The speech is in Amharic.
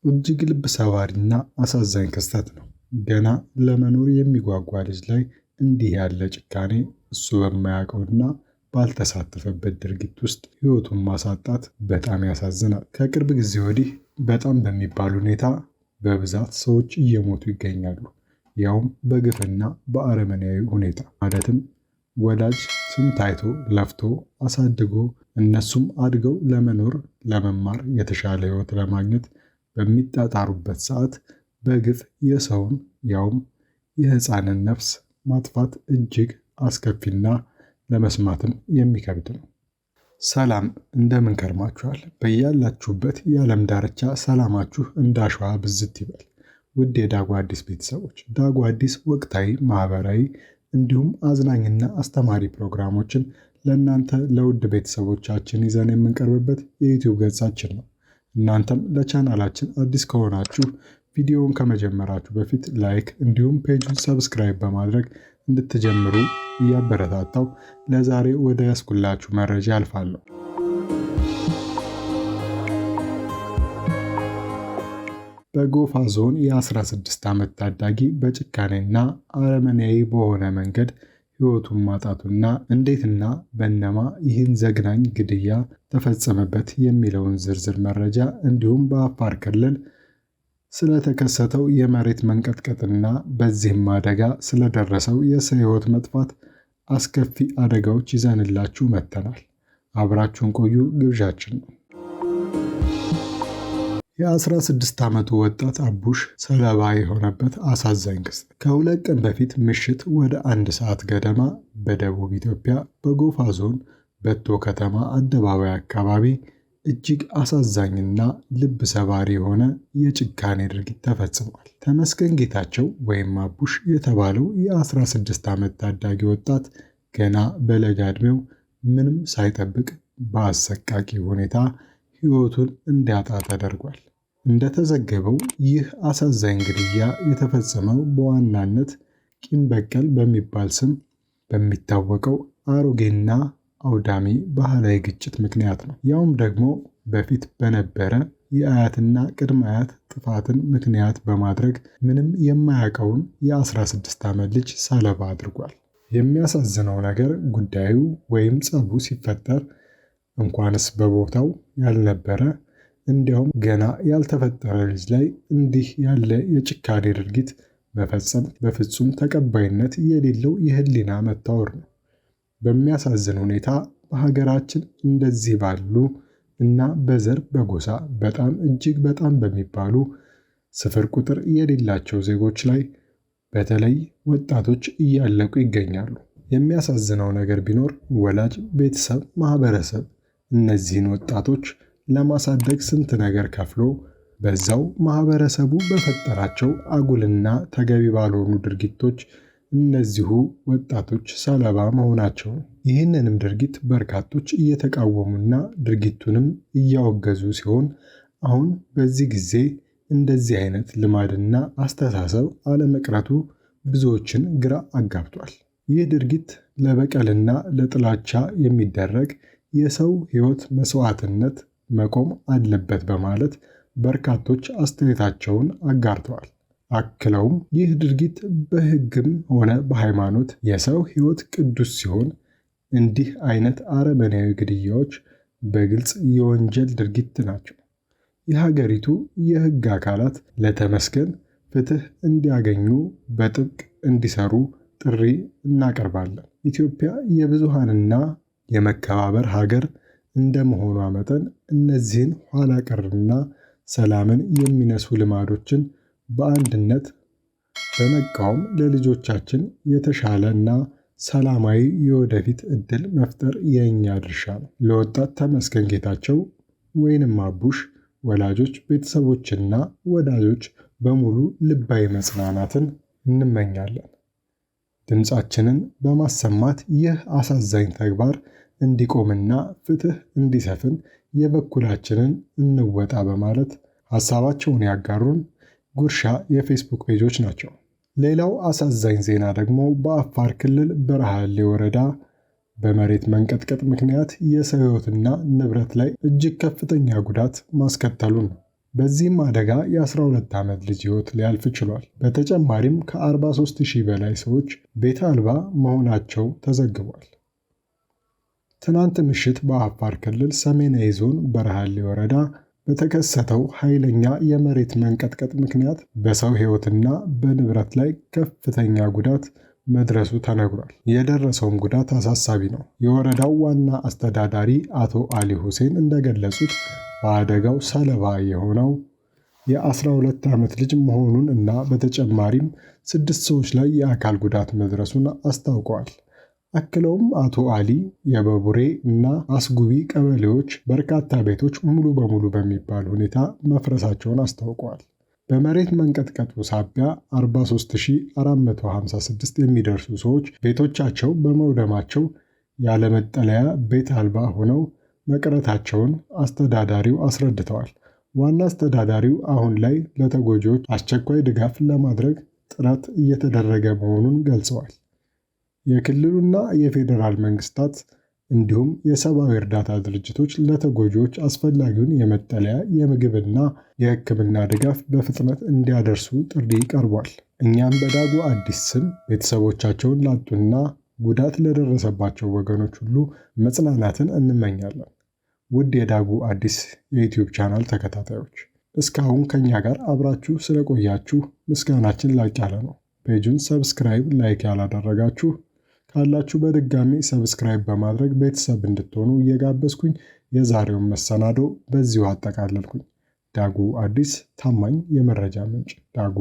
እጅግ ልብ ሰባሪና አሳዛኝ ክስተት ነው። ገና ለመኖር የሚጓጓ ልጅ ላይ እንዲህ ያለ ጭካኔ፣ እሱ በማያውቀውና ባልተሳተፈበት ድርጊት ውስጥ ሕይወቱን ማሳጣት በጣም ያሳዝናል። ከቅርብ ጊዜ ወዲህ በጣም በሚባል ሁኔታ በብዛት ሰዎች እየሞቱ ይገኛሉ። ያውም በግፍና በአረመኔያዊ ሁኔታ ማለትም ወላጅ ስንት አይቶ ለፍቶ አሳድጎ እነሱም አድገው ለመኖር ለመማር የተሻለ ሕይወት ለማግኘት በሚጣጣሩበት ሰዓት በግፍ የሰውን ያውም የሕፃንን ነፍስ ማጥፋት እጅግ አስከፊና ለመስማትም የሚከብድ ነው። ሰላም እንደምን ከርማችኋል? በያላችሁበት የዓለም ዳርቻ ሰላማችሁ እንዳሸዋ ብዝት ይበል። ውድ የዳጉ አዲስ ቤተሰቦች፣ ዳጉ አዲስ ወቅታዊ፣ ማህበራዊ እንዲሁም አዝናኝና አስተማሪ ፕሮግራሞችን ለእናንተ ለውድ ቤተሰቦቻችን ይዘን የምንቀርብበት የዩቲዩብ ገጻችን ነው። እናንተም ለቻናላችን አዲስ ከሆናችሁ ቪዲዮውን ከመጀመራችሁ በፊት ላይክ እንዲሁም ፔጁን ሰብስክራይብ በማድረግ እንድትጀምሩ እያበረታታው ለዛሬ ወደ ያስኩላችሁ መረጃ አልፋለሁ። በጎፋ ዞን የ16 ዓመት ታዳጊ በጭካኔና አረመኔያዊ በሆነ መንገድ ሕይወቱን ማጣቱና እንዴትና በነማ ይህን ዘግናኝ ግድያ ተፈጸመበት የሚለውን ዝርዝር መረጃ እንዲሁም በአፋር ክልል ስለተከሰተው የመሬት መንቀጥቀጥና በዚህም አደጋ ስለደረሰው የሰው ሕይወት መጥፋት አስከፊ አደጋዎች ይዘንላችሁ መጥተናል። አብራችሁን ቆዩ ግብዣችን ነው። የ16 ዓመቱ ወጣት አቡሽ ሰለባ የሆነበት አሳዛኝ ክስተት ከሁለት ቀን በፊት ምሽት ወደ 1 ሰዓት ገደማ በደቡብ ኢትዮጵያ በጎፋ ዞን በቶ ከተማ አደባባይ አካባቢ እጅግ አሳዛኝና ልብ ሰባሪ የሆነ የጭካኔ ድርጊት ተፈጽሟል። ተመስገን ጌታቸው ወይም አቡሽ የተባለው የ16 ዓመት ታዳጊ ወጣት ገና በለጋ ዕድሜው ምንም ሳይጠብቅ በአሰቃቂ ሁኔታ ሕይወቱን እንዲያጣ ተደርጓል። እንደተዘገበው ይህ አሳዛኝ ግድያ የተፈጸመው በዋናነት ቂም በቀል በሚባል ስም በሚታወቀው አሮጌና አውዳሚ ባህላዊ ግጭት ምክንያት ነው። ያውም ደግሞ በፊት በነበረ የአያትና ቅድመ አያት ጥፋትን ምክንያት በማድረግ ምንም የማያውቀውን የ16 ዓመት ልጅ ሰለባ አድርጓል። የሚያሳዝነው ነገር ጉዳዩ ወይም ጸቡ ሲፈጠር እንኳንስ በቦታው ያልነበረ እንዲያውም ገና ያልተፈጠረ ልጅ ላይ እንዲህ ያለ የጭካኔ ድርጊት መፈጸም በፍጹም ተቀባይነት የሌለው የህሊና መታወር ነው። በሚያሳዝን ሁኔታ በሀገራችን እንደዚህ ባሉ እና በዘር በጎሳ በጣም እጅግ በጣም በሚባሉ ስፍር ቁጥር የሌላቸው ዜጎች ላይ በተለይ ወጣቶች እያለቁ ይገኛሉ። የሚያሳዝነው ነገር ቢኖር ወላጅ፣ ቤተሰብ፣ ማህበረሰብ እነዚህን ወጣቶች ለማሳደግ ስንት ነገር ከፍሎ በዛው ማህበረሰቡ በፈጠራቸው አጉልና ተገቢ ባልሆኑ ድርጊቶች እነዚሁ ወጣቶች ሰለባ መሆናቸው። ይህንንም ድርጊት በርካቶች እየተቃወሙና ድርጊቱንም እያወገዙ ሲሆን አሁን በዚህ ጊዜ እንደዚህ አይነት ልማድና አስተሳሰብ አለመቅረቱ ብዙዎችን ግራ አጋብቷል። ይህ ድርጊት ለበቀልና ለጥላቻ የሚደረግ የሰው ሕይወት መስዋዕትነት መቆም አለበት በማለት በርካቶች አስተያየታቸውን አጋርተዋል። አክለውም ይህ ድርጊት በሕግም ሆነ በሃይማኖት የሰው ሕይወት ቅዱስ ሲሆን እንዲህ አይነት አረመኔያዊ ግድያዎች በግልጽ የወንጀል ድርጊት ናቸው። የሀገሪቱ የሕግ አካላት ለተመስገን ፍትህ እንዲያገኙ በጥብቅ እንዲሰሩ ጥሪ እናቀርባለን። ኢትዮጵያ የብዙሃንና የመከባበር ሀገር እንደመሆኗ መጠን እነዚህን ኋላ ቀርና ሰላምን የሚነሱ ልማዶችን በአንድነት በመቃወም ለልጆቻችን የተሻለና ሰላማዊ የወደፊት ዕድል መፍጠር የእኛ ድርሻ ነው። ለወጣት ተመስገን ጌታቸው ወይንም አቡሽ ወላጆች፣ ቤተሰቦችና ወዳጆች በሙሉ ልባዊ መጽናናትን እንመኛለን። ድምፃችንን በማሰማት ይህ አሳዛኝ ተግባር እንዲቆምና ፍትህ እንዲሰፍን የበኩላችንን እንወጣ በማለት ሐሳባቸውን ያጋሩን ጉርሻ የፌስቡክ ፔጆች ናቸው። ሌላው አሳዛኝ ዜና ደግሞ በአፋር ክልል በረሃሌ ወረዳ በመሬት መንቀጥቀጥ ምክንያት የሰው ሕይወትና ንብረት ላይ እጅግ ከፍተኛ ጉዳት ማስከተሉን ነው። በዚህም አደጋ የ12 ዓመት ልጅ ሕይወት ሊያልፍ ችሏል። በተጨማሪም ከ43,000 በላይ ሰዎች ቤት አልባ መሆናቸው ተዘግቧል። ትናንት ምሽት በአፋር ክልል ሰሜናዊ ዞን በረሃሌ ወረዳ በተከሰተው ኃይለኛ የመሬት መንቀጥቀጥ ምክንያት በሰው ሕይወትና በንብረት ላይ ከፍተኛ ጉዳት መድረሱ ተነግሯል። የደረሰውም ጉዳት አሳሳቢ ነው። የወረዳው ዋና አስተዳዳሪ አቶ አሊ ሁሴን እንደገለጹት በአደጋው ሰለባ የሆነው የ12 ዓመት ልጅ መሆኑን እና በተጨማሪም 6 ሰዎች ላይ የአካል ጉዳት መድረሱን አስታውቀዋል። አክለውም አቶ አሊ የበቡሬ እና አስጉቢ ቀበሌዎች በርካታ ቤቶች ሙሉ በሙሉ በሚባል ሁኔታ መፍረሳቸውን አስታውቀዋል። በመሬት መንቀጥቀጡ ሳቢያ 43,456 የሚደርሱ ሰዎች ቤቶቻቸው በመውደማቸው ያለመጠለያ ቤት አልባ ሆነው መቅረታቸውን አስተዳዳሪው አስረድተዋል። ዋና አስተዳዳሪው አሁን ላይ ለተጎጂዎች አስቸኳይ ድጋፍ ለማድረግ ጥረት እየተደረገ መሆኑን ገልጸዋል። የክልሉና የፌዴራል መንግስታት እንዲሁም የሰብአዊ እርዳታ ድርጅቶች ለተጎጂዎች አስፈላጊውን የመጠለያ፣ የምግብና የሕክምና ድጋፍ በፍጥነት እንዲያደርሱ ጥሪ ቀርቧል። እኛም በዳጉ አዲስ ስም ቤተሰቦቻቸውን ላጡና ጉዳት ለደረሰባቸው ወገኖች ሁሉ መጽናናትን እንመኛለን። ውድ የዳጉ አዲስ የዩቲዩብ ቻናል ተከታታዮች እስካሁን ከኛ ጋር አብራችሁ ስለቆያችሁ ምስጋናችን ላቅ ያለ ነው። ፔጁን ሰብስክራይብ፣ ላይክ ያላደረጋችሁ ካላችሁ በድጋሚ ሰብስክራይብ በማድረግ ቤተሰብ እንድትሆኑ እየጋበዝኩኝ የዛሬውን መሰናዶ በዚሁ አጠቃለልኩኝ። ዳጉ አዲስ፣ ታማኝ የመረጃ ምንጭ። ዳጉ